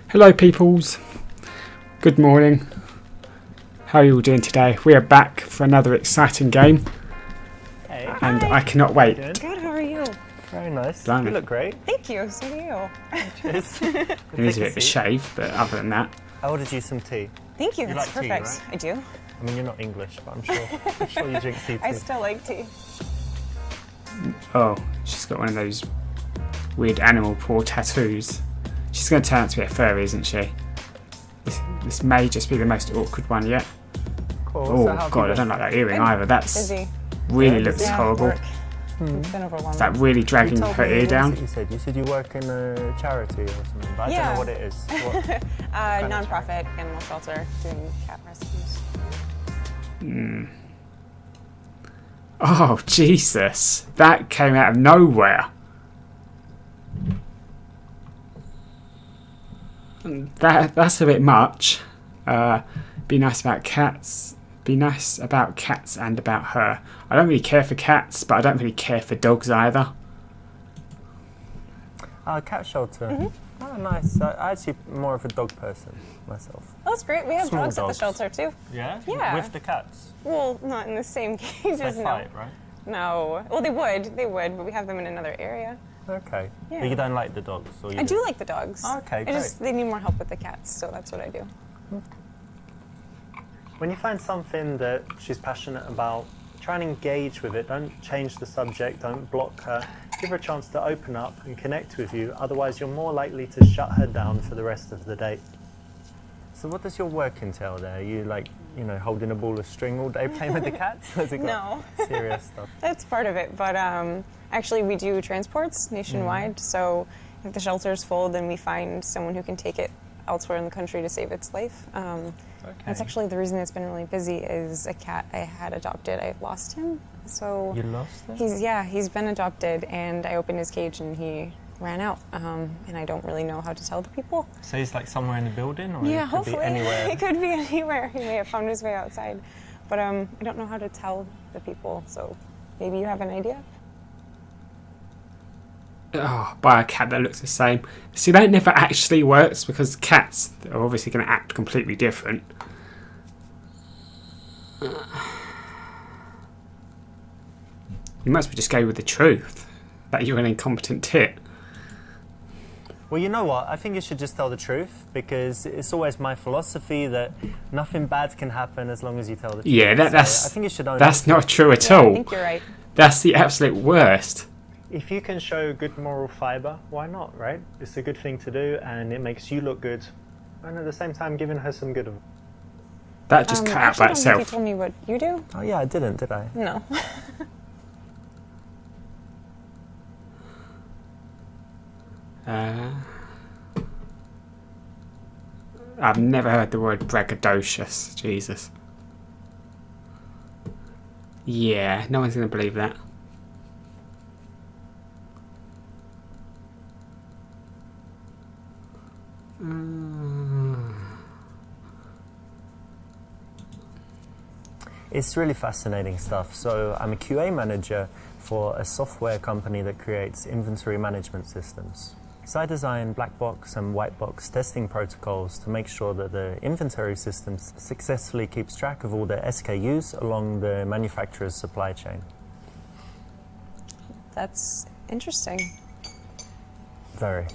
Hello peoples, good morning. How are you all doing today? We are back for another exciting game. Hey. And Hi. I cannot wait. Good, how are you? Very nice. Blimey. You look great. Thank you, so do you. Cheers. It needs a bit of a shave, but other than that. I ordered you some tea. Thank you, You that's like tea, perfect. right? I do. I mean, you're not English, but I'm sure you drink tea too. I still like tea. Oh, she's got one of those weird animal paw tattoos. She's going to turn out to be a furry, isn't she? This may just be the most awkward one yet. Cool. Oh So how have god, you I don't been? like that earring I'm either. That's busy. really Yeah, looks Yeah, horrible. work. It's been overwhelming. Is that really You dragging told her me, ear what was down? it You said you work in a charity or something, but I don't Yeah. know what it is. What? kind of Non-profit animal shelter doing cat rescues. Oh Jesus, that came out of nowhere. That's a bit much. Be nice about cats. Be nice about cats and about her. I don't really care for cats, but I don't really care for dogs either. Cat shelter. Mm-hmm. Oh, nice. I'm actually more of a dog person myself. Oh, that's great. We have Small dogs at the dogs. shelter too. Yeah? Yeah. With the cats? Well, not in the same cages, They no. fight, right? No. Well, they would, but we have them in another area. Okay. Yeah. But you don't like the dogs? Or you I do like the dogs. Okay, They need more help with the cats, so that's what I do. When you find something that she's passionate about, try and engage with it. Don't change the subject, don't block her. Give her a chance to open up and connect with you, otherwise you're more likely to shut her down for the rest of the date. So what does your work entail there? Are you holding a ball of string all day playing with the cats? Has it got No. serious stuff? That's part of it, but actually we do transports nationwide, so if the shelter's full, then we find someone who can take it elsewhere in the country to save its life. That's actually the reason it's been really busy is a cat I had adopted. I've lost him, so You lost him? he's been adopted, and I opened his cage and he ran out, and I don't really know how to tell the people. So he's like somewhere in the building, or Yeah, it could hopefully be anywhere? it could be anywhere. He may have found his way outside, but I don't know how to tell the people. So maybe you have an idea. Oh, buy a cat that looks the same. See, that never actually works because cats are obviously going to act completely different. You might as well just go with the truth that you're an incompetent tit. Well, you know what? I think you should just tell the truth, because it's always my philosophy that nothing bad can happen as long as you tell the truth. Yeah, that's I think you should own that's it. not true at Yeah, I all. think you're right. That's the absolute worst. If you can show good moral fibre, why not, right? It's a good thing to do, and it makes you look good, and at the same time giving her some good. That just cut out actually, by I don't think you itself. told me what you do. Oh yeah, I didn't, did I? No. I've never heard the word braggadocious. Jesus. Yeah, no one's going to believe that. It's really fascinating stuff. So I'm a QA manager for a software company that creates inventory management systems. So I design black box and white box testing protocols to make sure that the inventory system successfully keeps track of all the SKUs along the manufacturer's supply chain. That's interesting. Very.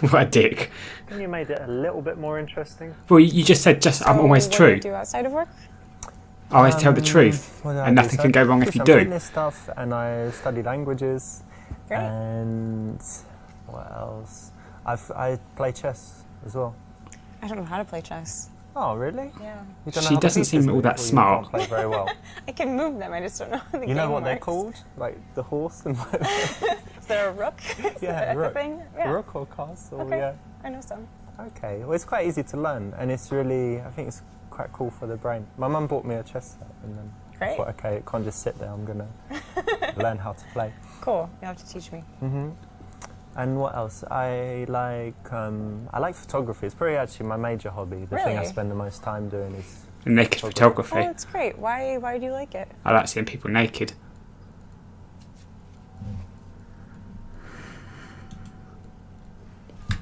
What a dick. And you made it a little bit more interesting. Well, you just said I'm always what do true. you do outside of work? I always tell the truth, What did I and do? nothing So can I go wrong if you some do. fitness stuff, and I study languages. Great. And what else? I play chess as well. I don't know how to play chess. Oh, really? Yeah. You don't know She how the doesn't pieces seem all move, that or you smart. can't play very well. I can move them. I just don't know how the You know game what they're works. called? Like the horse and Is there a rook? Is Yeah, that a rook. thing? Yeah. rook or castle. Okay. Yeah. I know some. Okay. Well, it's quite easy to learn, and it's really, I think it's quite cool for the brain. My mum bought me a chess set, and then I Great. thought, okay, it can't just sit there. I'm gonna learn how to play. Cool. You have to teach me. And what else? I like photography. It's probably actually my major hobby. The thing I Really? spend the most time doing is Naked Oh, photography. that's great. Why do you like it? I like seeing people naked. I like seeing people naked. Why do you like it? Oh, that's great. Why do you like it? I like seeing people naked. Why do you like it? I like seeing people naked. Why do you like it? I like seeing people naked. Why do you like it? I like seeing people naked. I like seeing people naked.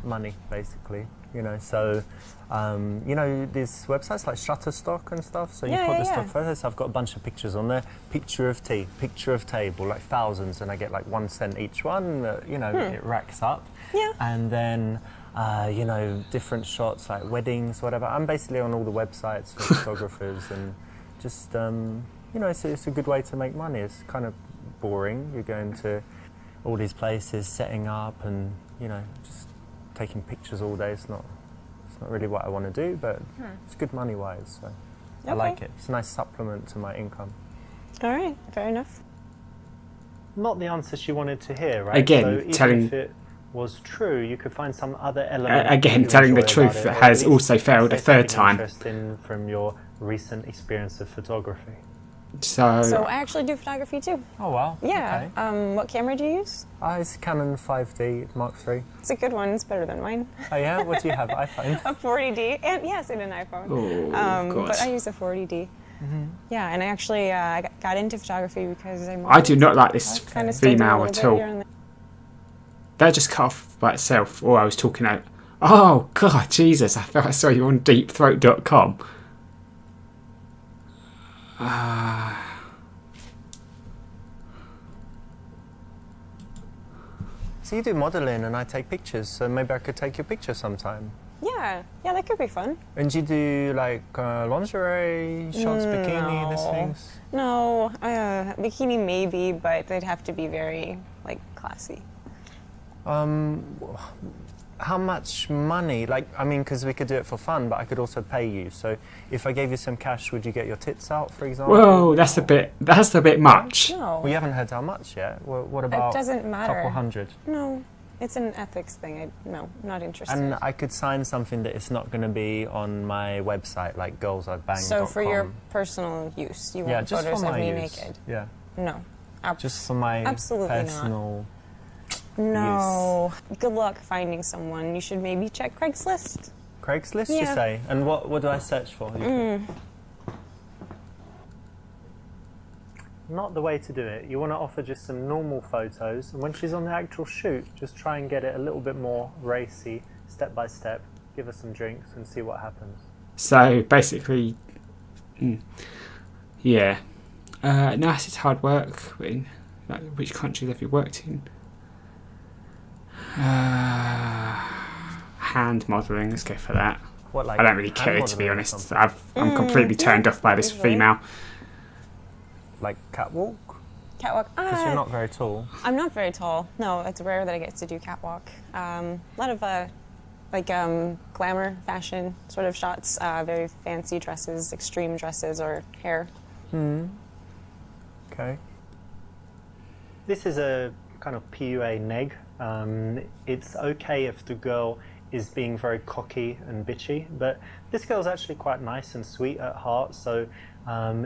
money, basically. You know, so you know, these websites like Shutterstock and stuff. So you put the stock photos. I've got a bunch of pictures on there. Picture of tea, picture of table, like thousands, and I get like 1 cent each one. You know, it racks up. Yeah. And then you know, different shots like weddings, whatever. I'm basically on all the websites for photographers, and just you know, it's a good way to make money. It's kind of boring. You're going to all these places, setting up, and you know, just taking pictures all day. It's not really what I want to do, but it's good money wise. So I like it. It's a nice supplement to my income. All right, fair enough. Not the answer she wanted to hear, right? Again, so even telling if it was true, you could find some other element. again, you telling the enjoy truth about it, or has at least also failed a say third something time. Interesting from your recent experience of photography. So I actually do photography too. Oh wow! Yeah. Okay. What camera do you use? It's Canon 5D Mark III. It's a good one. It's better than mine. Oh yeah, what do you have? iPhone. A 40D, and yes, and an iPhone. Oh, God. But I use a 40D. Yeah, and I actually I got into photography because I do not like this kind of still do a female little at bit all. here and there. That just cut off by itself, or I was talking out. Oh, God, Jesus, I thought I saw you on deepthroat.com. So you do modelling and I take pictures, so maybe I could take your picture sometime. Yeah, that could be fun. And do you do like lingerie shots, bikini, these things? No, bikini maybe, but they'd have to be very like classy. How much money? Like, I mean, because we could do it for fun, but I could also pay you. So if I gave you some cash, would you get your tits out, for example? Whoa, that's a bit much. No, We haven't heard how much yet. What about it doesn't a matter. couple hundred? No, it's an ethics thing. No, not interested. And I could sign something that it's not going to be on my website, like girlsI'veBanged.com. So for your personal use, you want just photos for of my me use. naked? Yeah, No, just for my absolutely not. personal. No. Good luck finding someone. You should maybe check Craigslist. Craigslist, you Yeah. say? And what do I search for? you think? Not the way to do it. You want to offer just some normal photos, and when she's on the actual shoot, just try and get it a little bit more racy, step by step. Give her some drinks and see what happens. So basically, yeah. Nice, it's hard work. Like, which countries have you worked in? Hand modelling, let's go for that. What, like I don't really hand care, to be modelling or honest. something? I'm completely turned off by this usually. female. Like catwalk? Catwalk. Because you're not very tall. I'm not very tall. No, it's rare that I get to do catwalk. A lot of glamour, fashion sort of shots. Very fancy dresses, extreme dresses, or hair. Okay. This is a kind of PUA neg. It's okay if the girl is being very cocky and bitchy, but this girl's actually quite nice and sweet at heart, so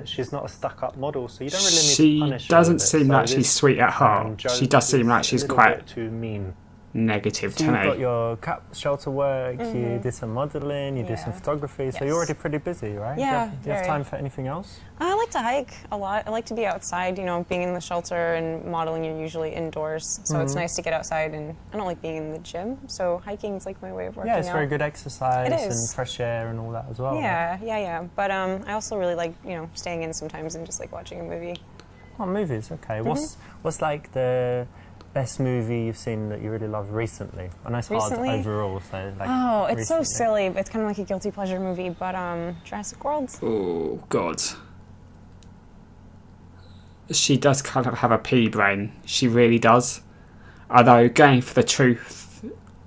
she's not a stuck-up model, so you don't really need to punish her. She doesn't with it. seem So like she's this, sweet at heart. joke She does seem is like a she's little quite bit too mean. negative So to you've got me. your cap shelter work, you did some modelling, you did some Yeah. photography, so Yes. you're already pretty busy, right? Yeah, Do you have very. time for anything else? I like to hike a lot. I like to be outside. You know, being in the shelter and modeling, you're usually indoors, so it's nice to get outside. And I don't like being in the gym, so hiking is like my way of working Yeah, it's out. very good exercise It and is. fresh air and all that as well. Yeah. But I also really like, staying in sometimes and just like watching a movie. Oh, movies, okay. What's like the best movie you've seen that you really loved recently? I know it's Recently? hard overall, so like. Oh, it's so recently. silly. It's kind of like a guilty pleasure movie, but Jurassic World. Oh, God. She does kind of have a pea brain. She really does. Although going for the truth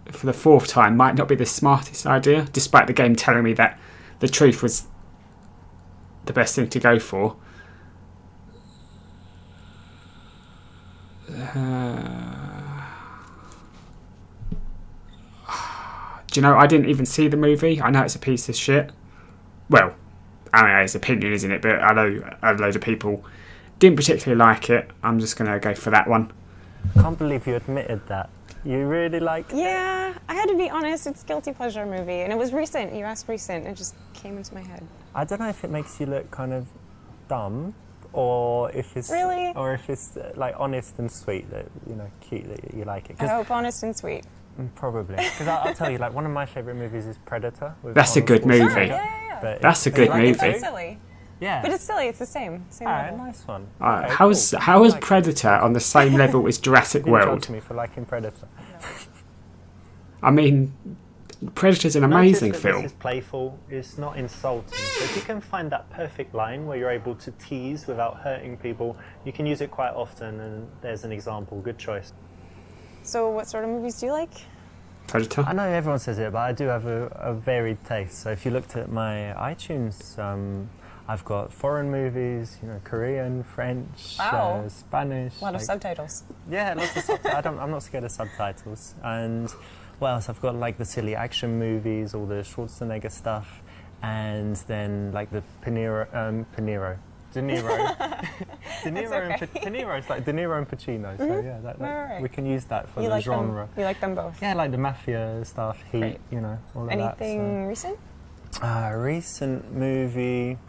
for the fourth time might not be the smartest idea, despite the game telling me that the truth was the best thing to go for. Do you know, I didn't even see the movie. I know it's a piece of shit. Well, I don't know, it's opinion, isn't it? But I know a load of people didn't particularly like it. I'm just going to go for that one. I can't believe you admitted that. You really like it? Yeah, I had to be honest. It's a guilty pleasure movie, and it was recent. You asked recent. It just came into my head. I don't know if it makes you look kind of dumb or if it's Really? or if it's like honest and sweet, that cute, that you like it. I hope honest and sweet. Probably, because I'll tell you, like one of my favorite movies is Predator. With That's a Arnold good movie. Schwarzenegger. Yeah. But That's a but good you like it movie. too? It's silly. Yeah. But it's silly. It's the same. Same Alright, level. nice one. How Okay, is cool. how is Like it. Predator on the same level as Jurassic Didn't World? judge me for liking Predator. I mean, Predator's an Notice amazing that film. This is playful. It's not insulting. So if you can find that perfect line where you're able to tease without hurting people, you can use it quite often. And there's an example. Good choice. So, what sort of movies do you like? Predator. I know everyone says it, but I do have a varied taste. So if you looked at my iTunes, I've got foreign movies, Korean, French, Wow. Spanish. A lot of subtitles. Yeah, lots of subtitles. I'm not scared of subtitles. And what else? I've got like the silly action movies, all the Schwarzenegger stuff, and then like the De Niro. De Niro. okay. De Niro. It's like De Niro and Pacino. So yeah, Right. we can use that for You the like genre. them? You like them both? Yeah, like the mafia stuff, Heat, Great. All of Anything recent? that. So. Recent movie.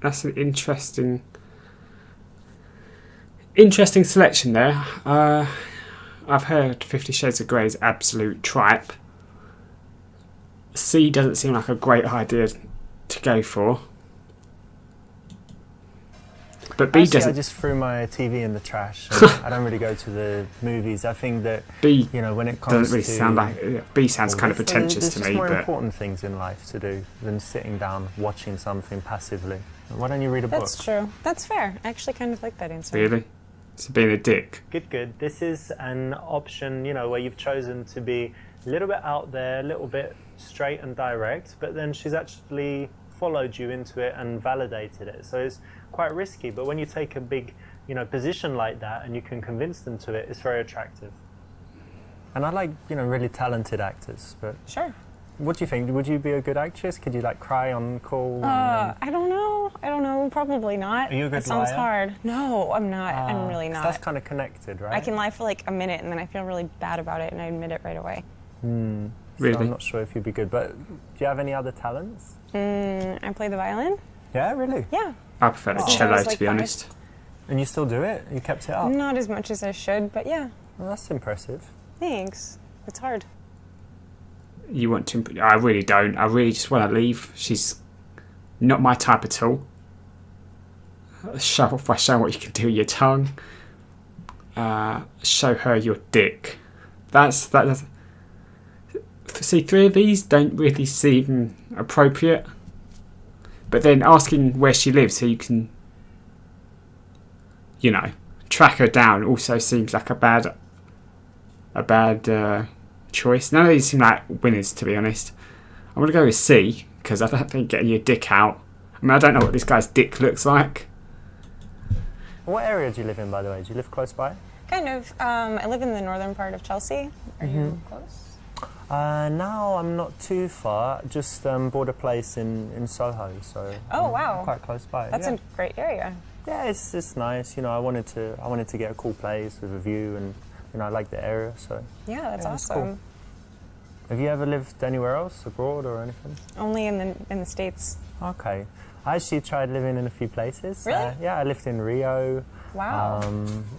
That's an interesting selection there. I've heard 50 Shades of Grey is absolute tripe. C doesn't seem like a great idea to go for. But B Actually, doesn't. I just threw my TV in the trash. I don't really go to the movies. I think that B when it comes doesn't really to sound like. B sounds kind of pretentious there's to just me, more but important things in life to do than sitting down watching something passively. Why don't you read a book? That's true. That's fair. I actually kind of like that answer. really, it's being a dick. Good. This is an option, where you've chosen to be a little bit out there, a little bit straight and direct, but then she's actually followed you into it and validated it. So it's quite risky, but when you take a big, position like that and you can convince them to it, it's very attractive. And I like, really talented actors, but Sure. what do you think? Would you be a good actress? Could you cry on call? I don't know. Probably not. Are you a good That sounds liar? hard. No, I'm not. I'm really 'cause not. That's kind of connected, right? I can lie for like a minute and then I feel really bad about it and I admit it right away. So Really? I'm not sure if you'd be good, but do you have any other talents? I play the violin. Yeah, really? Yeah. I prefer the Since I cello, was, to like, be 5. honest. And you still do it? You kept it up? Not as much as I should, but yeah. Well, that's impressive. Thanks. It's hard. You want to? I really don't. I really just want to leave. She's not my type at all. Show off by showing what you can do with your tongue. Show her your dick. That's. See, 3 of these don't really seem appropriate. But then asking where she lives so you can, track her down also seems like a bad choice. None of these seem like winners, to be honest. I'm going to go with C, because I don't think getting your dick out. I mean, I don't know what this guy's dick looks like. What area do you live in, by the way? Do you live close by? Kind of. I live in the northern part of Chelsea. Are you close? Now I'm not too far. Just bought a place in Soho, so Oh, I'm wow. quite close by. That's yeah. a great area. Yeah, it's nice. I wanted to get a cool place with a view, and I like the area. So Yeah, that's Yeah, it's awesome. cool. Have you ever lived anywhere else, abroad or anything? Only in the States. Okay. I actually tried living in a few places. Really? Yeah, I lived in Rio. Wow.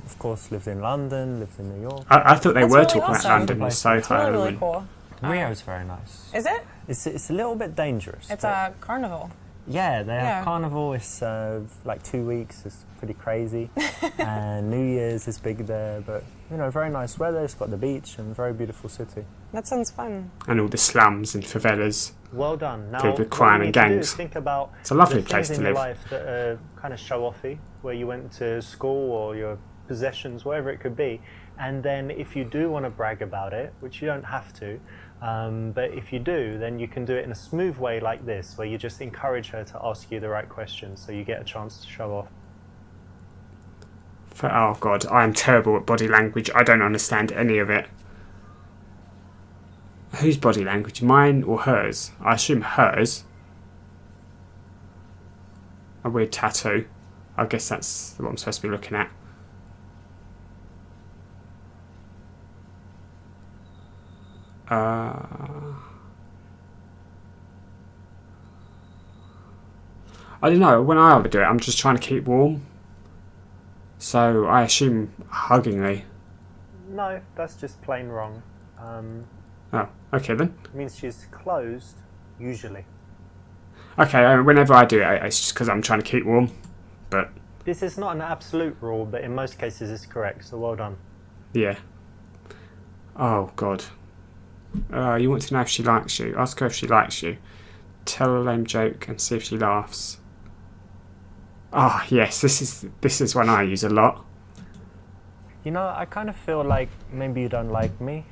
Of course, lived in London, lived in New York. I thought they That's were really talking awesome. about London and It's Soho. It's really, really and- cool. Rio's very nice. Is it? It's a little bit dangerous. It's but- a carnival. Yeah, they have Yeah. Carnival. It's like 2 weeks. It's pretty crazy. And New Year's is big there, but very nice weather. It's got the beach and very beautiful city. That sounds fun. And all the slums and favelas. Well done. Now, Filled with crime what you and need to do gangs. is think about It's a lovely the place things to in your live. life that are kind of show-offy, where you went to school or your possessions, whatever it could be. And then if you do want to brag about it, which you don't have to, but if you do, then you can do it in a smooth way like this, where you just encourage her to ask you the right questions so you get a chance to show off. Oh God, I am terrible at body language. I don't understand any of it. Whose body language? Mine or hers? I assume hers. A weird tattoo. I guess that's what I'm supposed to be looking at. I don't know. When I do it, I'm just trying to keep warm. So I assume hugging me. No, that's just plain wrong. Oh, okay then. It means she's closed, usually. Okay, whenever I do it, it's just because I'm trying to keep warm. But This is not an absolute rule, but in most cases it's correct, so well done. yeah. Oh God. You want to know if she likes you? Ask her if she likes you. Tell a lame joke and see if she laughs. Ah, yes. This is one I use a lot. You know, I kind of feel like maybe you don't like me.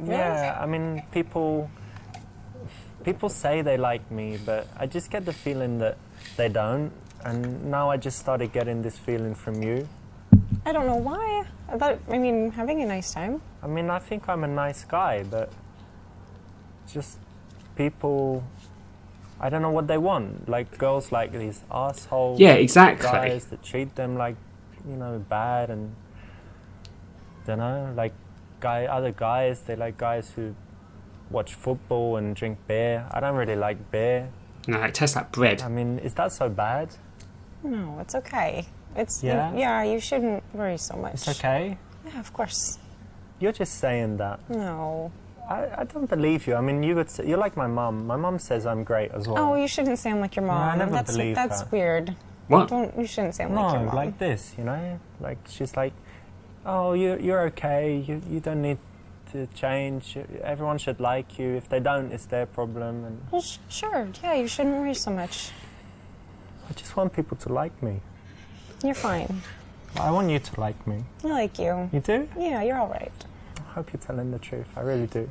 Yeah, I mean, people say they like me, but I just get the feeling that they don't. And now I just started getting this feeling from you. I don't know why. I mean, having a nice time. I mean, I think I'm a nice guy, but just people, I don't know what they want. Like, girls like these assholes. Yeah, exactly. Guys that treat them like, bad, and, like other guys, they like guys who watch football and drink beer. I don't really like beer. No, it tastes like bread. I mean, is that so bad? No, it's okay. Yeah? You shouldn't worry so much. It's okay? Yeah, of course. You're just saying that. No. I don't believe you. I mean, you're like my mum. My mum says I'm great as well. Oh, you shouldn't sound like your mom. I never believe that's her. weird. What? You shouldn't sound like your No, mom. like this, Like, she's like, oh, you're okay. You don't need to change. Everyone should like you. If they don't, it's their problem. And Well, sure. Yeah, you shouldn't worry so much. I just want people to like me. You're fine. I want you to like me. I like you. You do? Yeah, you're all right. I hope you're telling the truth. I really do.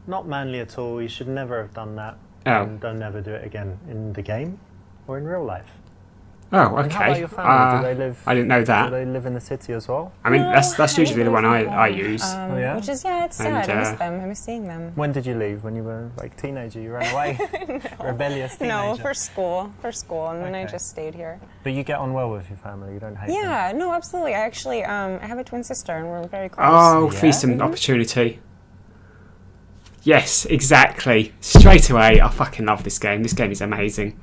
Not manly at all. You should never have done that. Oh. And don't ever do it again in the game or in real life. Oh, And okay. how about your family? Do they live? I didn't know Do that. they live in the city as well? I mean, No, that's I usually the one haven't I been use. Oh, yeah? Which is, it's sad. And, I miss them. I miss seeing them. When did you leave? When you were like teenager? You ran away? Rebellious teenager? No, for school, and then I Okay. just stayed here. But you get on well with your family. You don't hate them. Yeah, no, absolutely. I actually, I have a twin sister, and we're very close. Oh, Yeah? feasting opportunity. Yes, exactly. Straight away, I fucking love this game. This game is amazing.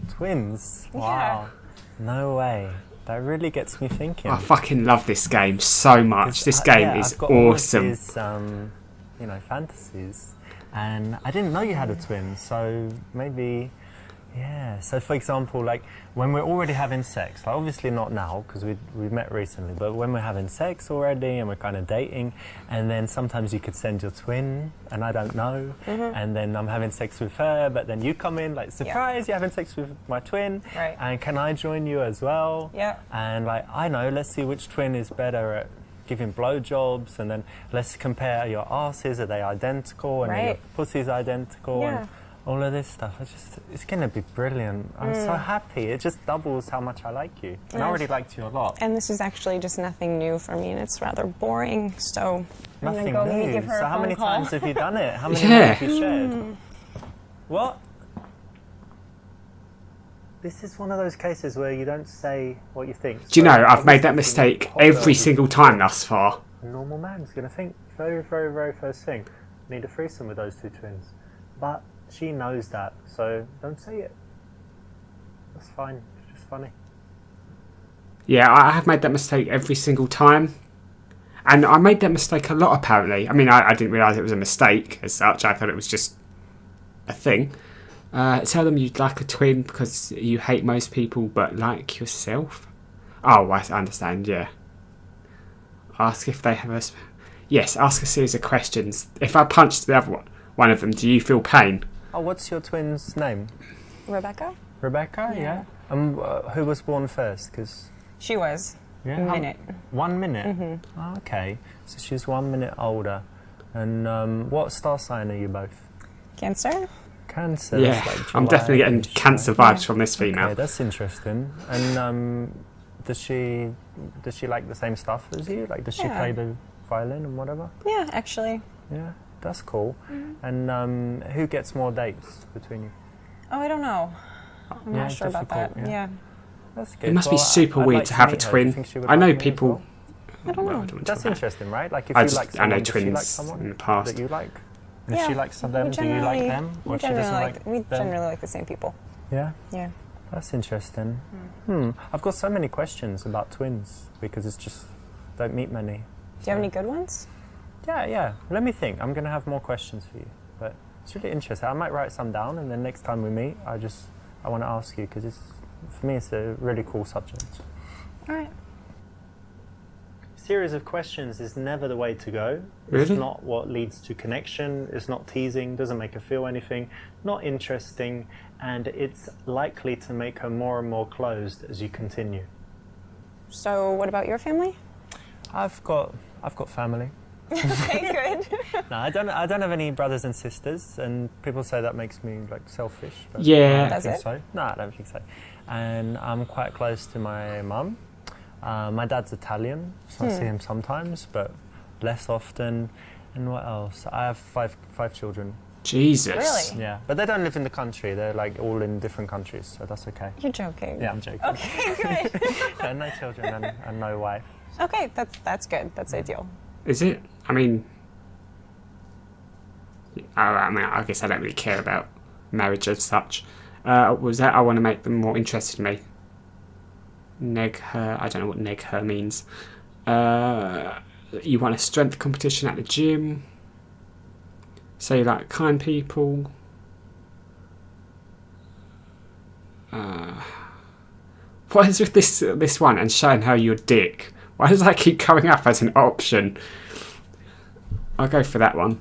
Twins? Yeah. Wow. No way. That really gets me thinking. I fucking love this game so much. This game is I've got all of awesome. these, fantasies, and I didn't know you had a twin. So maybe, yeah. So for example, like when we're already having sex, like obviously not now because we met recently, but when we're having sex already and we're kind of dating, and then sometimes you could send your twin, and I don't know, and then I'm having sex with her, but then you come in like surprise, you're having sex with my twin, Right. and can I join you as well? Yeah. And like, I know, let's see which twin is better at giving blowjobs, and then let's compare your asses, are they identical, and then your Right. pussy's identical, Yeah. and all of this stuff. It's going to be brilliant. I'm so happy. It just doubles how much I like you. And I already liked you a lot. And this is actually just nothing new for me, and it's rather boring. So I'm Nothing gonna go new. maybe give her So a how phone many call. times have you done it? How many Yeah. have you shared? What? This is one of those cases where you don't say what you think. Do you So know, I've made that obviously mistake hot every girls single time thus far. A normal man's going to think very, very, very first thing, need a threesome with those two twins. But she knows that, so don't say it. That's fine. It's just funny. Yeah, I have made that mistake every single time. And I made that mistake a lot, apparently. I mean, I didn't realise it was a mistake as such. I thought it was just a thing. Tell them you'd like a twin because you hate most people but like yourself. Oh, I understand, yeah. Ask if they have a... Yes, ask a series of questions. If I punched the other one of them, do you feel pain? Oh, what's your twin's name? Rebecca? Rebecca, yeah. Who was born first? Because She was. yeah, A minute. 1 minute? Oh, okay. So she's 1 minute older. And what star sign are you both? Cancer? Cancer. Yeah, it's like I'm definitely getting July-ish, cancer right? vibes from this female. Okay, that's interesting. And does she like the same stuff as you? Like, does she Yeah. play the violin and whatever? Yeah, actually. Yeah, that's cool. And who gets more dates between you? Oh, I don't know. I'm Yeah, not sure about that. difficult, yeah. Yeah. That's good. It must be Well, super I'd weird like to have a meet her. Do you twin. think she would I know like me as people... well? I don't know. want to That's talk about it. interesting, right? Like if I you just- like I someone, know does she like twins someone in the past. that you like? And Yeah, if she likes them, do you like them? we Or she generally doesn't like, like we them? generally like the same people. Yeah, Yeah. that's interesting. I've got so many questions about twins because it's just, don't meet many. Do you have any good ones? Yeah. Let me think. I'm going to have more questions for you. But it's really interesting. I might write some down and then next time we meet, I want to ask you because for me, it's a really cool subject. All right. Series of questions is never the way to go. Really? It's not what leads to connection. It's not teasing, doesn't make her feel anything, not interesting, and it's likely to make her more and more closed as you continue. So, what about your family? I've got family. Okay, good. No, I don't have any brothers and sisters, and people say that makes me like selfish. But Yeah. I don't Does think it? so. No, I don't think so. And I'm quite close to my mum. My dad's Italian, so I see him sometimes, but less often. And what else? I have five children. Jesus. Really? Yeah, but they don't live in the country. They're like all in different countries, so that's okay. You're joking. Yeah, I'm joking. Okay, good. Yeah, no children and no wife. Okay, that's good. That's ideal. Is it? I mean, I guess I don't really care about marriage as such. Was that I want to make them more interested in me? Neg her. I don't know what neg her means. You want a strength competition at the gym. So you like kind people. What is with this one and showing her your dick? Why does that keep coming up as an option? I'll go for that one.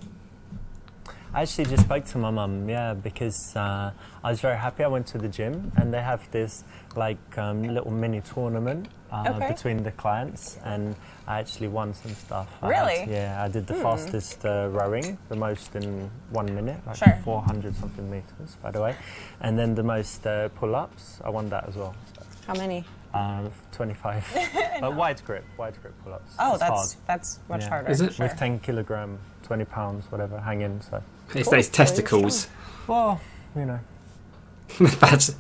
I actually just spoke to my mum, yeah, because I was very happy. I went to the gym and they have this like little mini tournament Okay. between the clients, and I actually won some stuff. Really? I did the fastest rowing, the most in 1 minute, like Sure. 400 something meters, by the way, and then the most pull-ups. I won that as well. How many? 25. Wide grip pull-ups. Oh, It's hard. that's much Yeah. harder. Is it? Sure. With 10 kilogram, 20 pounds, whatever, hanging. So, It's Cool. those testicles. well, you know. That's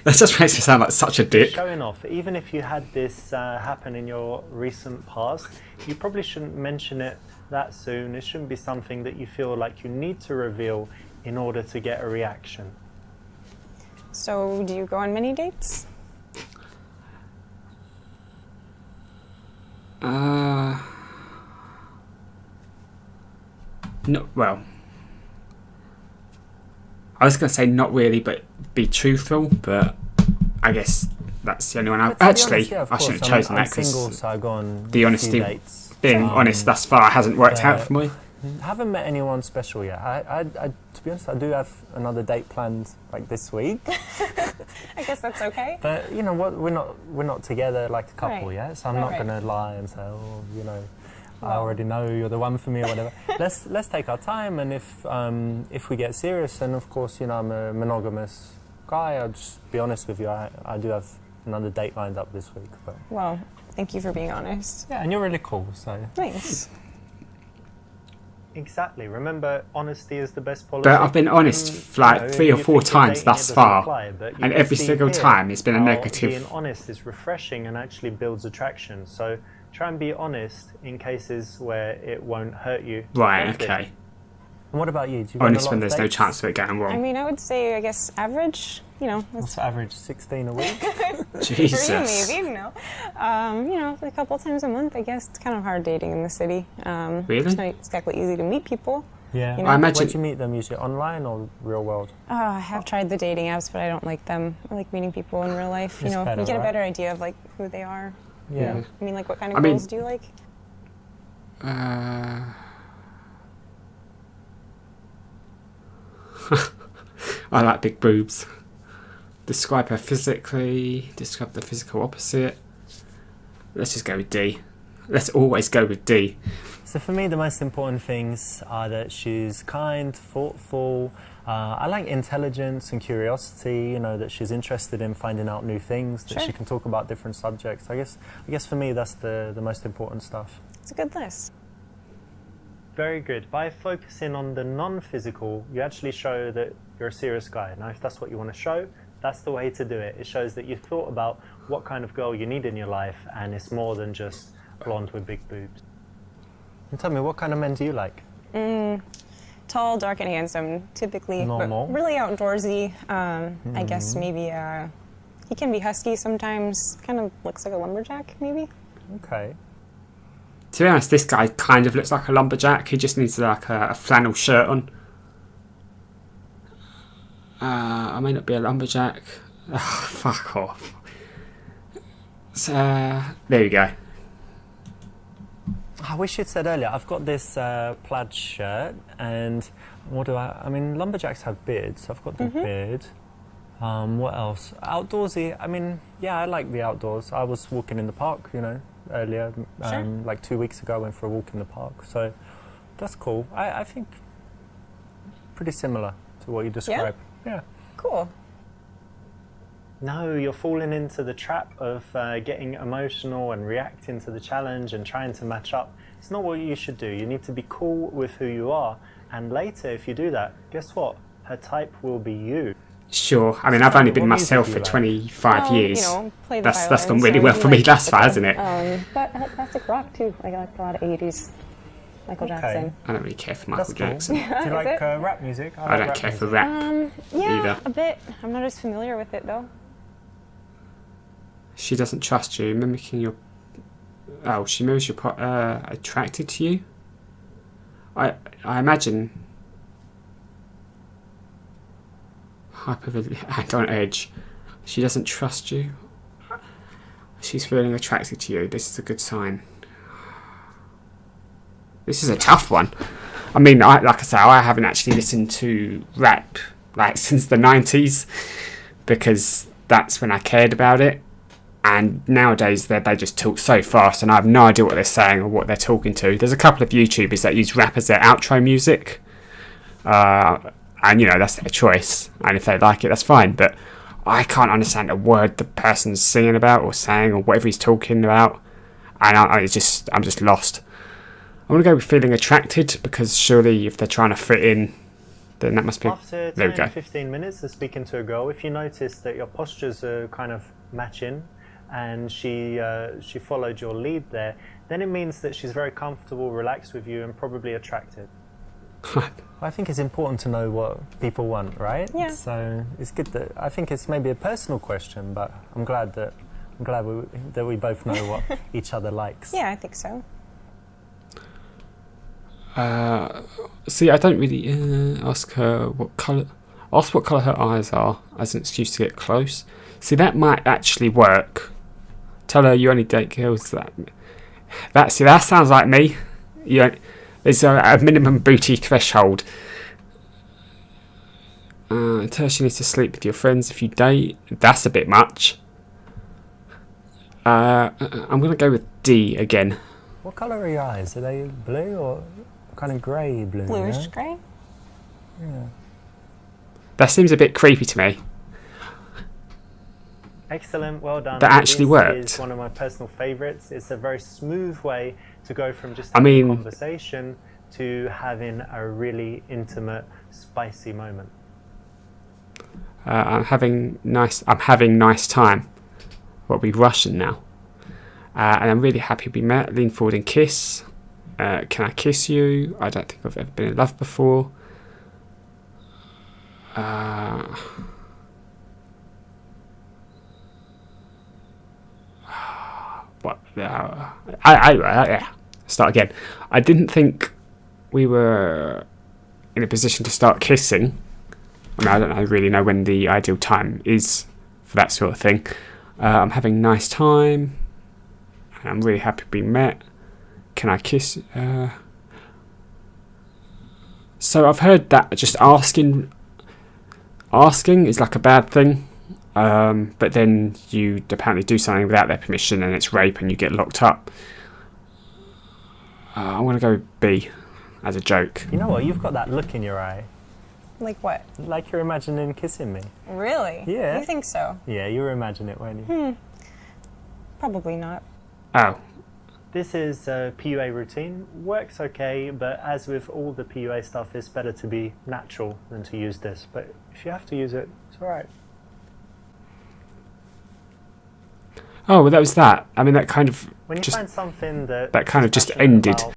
that just makes me sound like such a dick. Showing off, even if you had this happen in your recent past, you probably shouldn't mention it that soon. It shouldn't be something that you feel like you need to reveal in order to get a reaction. So, do you go on many dates? No, well, I was going to say not really, but be truthful. But I guess that's the only one. But to be Actually, honest, yeah, of I shouldn't have course, chosen I'm that single, because so I go on the a honesty- few dates. being honest thus far hasn't worked out for me. Haven't met anyone special yet. I, to be honest, I do have another date planned like this week. I guess that's okay. But you know what? We're not together like a couple Right. yet. So I'm Right, not right. going to lie and say, oh, you know, I Well. already know you're the one for me or whatever. let's take our time, and if we get serious, then of course, you know, I'm a monogamous guy. I'll just be honest with you. I do have another date lined up this week. But Well, thank you for being honest. yeah, and you're really cool. So Nice. Exactly. Remember, honesty is the best policy. But I've been honest And, like you know, 3 or you 4 think you're times dating, it thus doesn't far, apply, but you and can every see single here time it's been a how negative. Being honest is refreshing and actually builds attraction. So try and be honest in cases where it won't hurt you. Right, Don't be. okay. and what about you? Do you go on a Honest lot when of there's no dates? chance of it going I wrong. mean, I would say, I guess, average. You know, What's the average? 16 a week? Jesus. three maybe. No, you know, a couple times a month. I guess it's kind of hard dating in the city. Really? It's not exactly easy to meet people. Yeah. You know? I imagine- Where'd you meet them usually? Online or real world? I have tried the dating apps, but I don't like them. I like meeting people in real life. You It's know, better, you get a right? better idea of like who they are. You Yeah. know? I mean, like, what kind of I mean- girls do you like? I like big boobs. Describe her physically. Describe the physical opposite. Let's just go with D. Let's always go with D. So for me, the most important things are that she's kind, thoughtful. I like intelligence and curiosity. You know, that she's interested in finding out new things. That Sure. she can talk about different subjects. I guess for me, that's the most important stuff. It's a good list. Very good. By focusing on the non-physical, you actually show that you're a serious guy. Now, if that's what you want to show, that's the way to do it. It shows that you've thought about what kind of girl you need in your life, and it's more than just blonde with big boobs. And tell me, what kind of men do you like? Tall, dark, and handsome, typically. Normal. But really outdoorsy. I guess maybe he can be husky sometimes. Kind of looks like a lumberjack, maybe. Okay. To be honest, this guy kind of looks like a lumberjack. He just needs like a flannel shirt on. I may not be a lumberjack. Oh, fuck off. So, there you go. I wish you'd said earlier, I've got this plaid shirt, and what do I mean, lumberjacks have beards, so I've got the beard. What else? Outdoorsy, I mean, yeah, I like the outdoors. I was walking in the park, you know, earlier, like 2 weeks ago I went for a walk in the park, so that's cool. I think pretty similar to what you described. Yeah. Cool. No, you're falling into the trap of getting emotional and reacting to the challenge and trying to match up. It's not what you should do. You need to be cool with who you are. And later, if you do that, guess what? Her type will be you. Sure. I mean, I've only been What music myself do for you like? 25 years. You know, play the That's violin, gone really so well you for me like thus far, classical. hasn't it? But classic rock too. I like a lot of 80s. Michael Jackson. I don't really care for Michael That's cool. Jackson. Do you Is like it? rap music? I don't care for rap Yeah, either. a bit. I'm not as familiar with it though. She doesn't trust you, mimicking your... Oh, she mimics your... attracted to you? I imagine... and on edge. She doesn't trust you. She's feeling attracted to you. This is a good sign. This is a tough one. I mean, like I say, I haven't actually listened to rap like since the 90s because that's when I cared about it. And nowadays they just talk so fast and I have no idea what they're saying or what they're talking to. There's a couple of YouTubers that use rap as their outro music. And, you know, that's their choice. And if they like it, that's fine. But I can't understand a word the person's singing about or saying or whatever he's talking about. And I'm just lost. I'm going to go with feeling attracted because surely if they're trying to fit in, then that must be... After There we 10, go. 15 minutes of speaking to a girl, if you notice that your postures are kind of matching and she followed your lead there, then it means that she's very comfortable, relaxed with you and probably attracted. I think it's important to know what people want, right? Yeah. So it's good that I think it's maybe a personal question, but I'm glad that we both know what each other likes. Yeah, I think so. See, I don't really ask her what colour. Ask what colour her eyes are as an excuse to get close. See, that might actually work. Tell her you only date girls that sounds like me. There's a minimum booty threshold. Tell her she needs to sleep with your friends if you date. That's a bit much. I'm going to go with D again. What colour are your eyes? Are they blue or kind of grey blue? Bluish Yeah? grey. Yeah. That seems a bit creepy to me. Excellent, well done. That actually This worked. is one of my personal favourites. It's a very smooth way to go from just I having mean- a conversation to having a really intimate, spicy moment. I'm having nice time. What, we Russian now? And I'm really happy we met. Lean forward and kiss. Can I kiss you? I don't think I've ever been in love before. What? Yeah. Start again. I didn't think we were in a position to start kissing. I mean, I don't really know when the ideal time is for that sort of thing. I'm having a nice time. I'm really happy to be met. Can I kiss? So I've heard that just asking is like a bad thing. But then you apparently do something without their permission and it's rape and you get locked up. I'm going to go B as a joke. You know what? You've got that look in your eye. Like what? Like you're imagining kissing me. Really? Yeah. You think so? Yeah, you were imagining it, weren't you? Probably not. Oh, This is a PUA routine. Works okay, but as with all the PUA stuff, it's better to be natural than to use this. But if you have to use it, it's alright. Oh, well, that was that. I mean, that kind of When you just find something that that kind she's of just passionate ended. about,